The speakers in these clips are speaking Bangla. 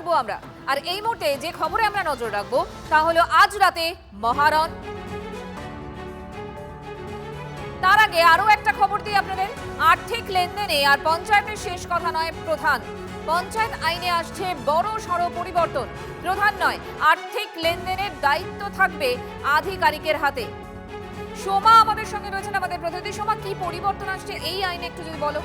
রাখবো আমরা। আর এই মুহূর্তে যে খবরে আমরা নজর রাখবো তা হলো আজ রাতে মহারণ। তার আগে আরো একটা খবর দিই আপনাদের, আর্থিক লেনদেনে আর পঞ্চায়েতের শেষ কথা নয় প্রধান। পঞ্চায়েত আইনে আসছে বড় সড় পরিবর্তন। প্রধান নয়, আর্থিক লেনদেনের দায়িত্ব থাকবে আধিকারিকের হাতে। সোমা আমাদের সঙ্গে রয়েছেন, আমাদের প্রতিনিধি। সোমা, কি পরিবর্তন আসছে এই আইনে একটু যদি বলো।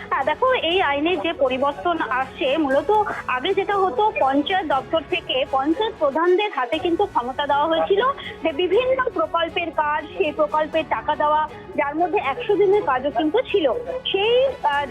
হ্যাঁ, দেখো, এই আইনে যে পরিবর্তন আসছে, মূলত আগে যেটা হতো, পঞ্চায়েত দপ্তর থেকে পঞ্চায়েত প্রধানদের হাতে কিন্তু ক্ষমতা দেওয়া হয়েছিল যে বিভিন্ন প্রকল্পের কাজ, সেই প্রকল্পের টাকা দেওয়া, যার মধ্যে 100 দিনের কাজও কিন্তু ছিল। সেই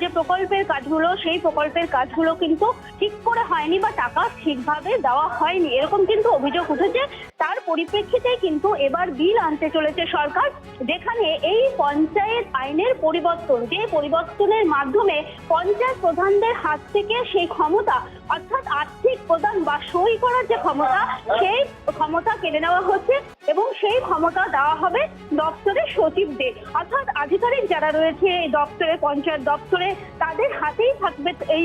যে প্রকল্পের কাজগুলো, সেই প্রকল্পের কাজগুলো কিন্তু ঠিক করে হয়নি বা টাকা ঠিকভাবে দেওয়া হয়নি, এরকম কিন্তু অভিযোগ উঠেছে। তার পরিপ্রেক্ষিতে কিন্তু এবার বিল আনতে চলেছে সরকার, যেখানে এই পঞ্চায়েত আইনের পরিবর্তন, যে পরিবর্তনের মাধ্যমে পঞ্চায়েত প্রধানদের হাত থেকে সেই ক্ষমতা, অর্থাৎ আর্থিক প্রদান বা সই করার যে ক্ষমতা, সেই ক্ষমতা কেড়ে নেওয়া হচ্ছে এবং সেই ক্ষমতা দেওয়া হবে দপ্তরের সচিবদের, অর্থাৎ আধিকারিক যারা রয়েছে এই দপ্তরে, পঞ্চায়েত দপ্তরে, তাদের হাতেই থাকবে এই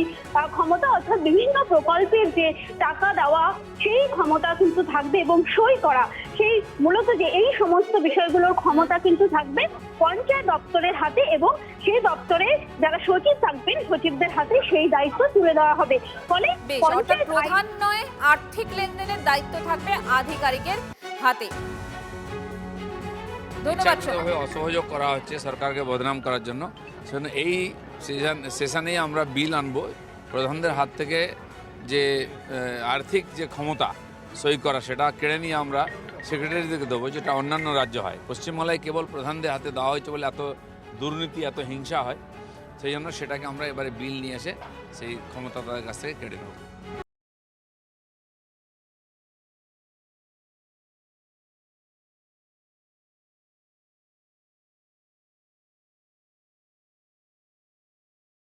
ক্ষমতা। অর্থাৎ বিভিন্ন প্রকল্পের যে টাকা দেওয়া, সেই ক্ষমতা কিন্তু থাকবে এবং সই করা, সেই মূলত যে এই সমস্ত বিষয়গুলোর ক্ষমতা কিন্তু থাকবে পঞ্চায়েত দপ্তরের হাতে এবং সেই দপ্তরে যারা সচিব থাকবেন, সচিবদের হাতে সেই দায়িত্ব তুলে দেওয়া হবে। ফলে প্রধান নয়, আর্থিক লেনদেনের দায়িত্ব থাকবে আধিকারিকের হাতে। ধন্যবাদ। অসহযোগ করা হচ্ছে সরকারকে বদনাম করার জন্য। এই সেশনেই আমরা বিল আনবো, প্রধানদের হাত থেকে যে আর্থিক যে ক্ষমতা সই করা, সেটা কেড়ে নিয়ে আমরা সেক্রেটারিদেরকে দেবো, যেটা অন্যান্য রাজ্য হয়। পশ্চিমবাংলায় কেবল প্রধানদের হাতে দেওয়া হয়েছে বলে এত দুর্নীতি, এত হিংসা হয়। সেই জন্য সেটাকে আমরা এবারে বিল নিয়ে এসে সেই ক্ষমতা তাদের কাছ থেকে কেড়ে নেব।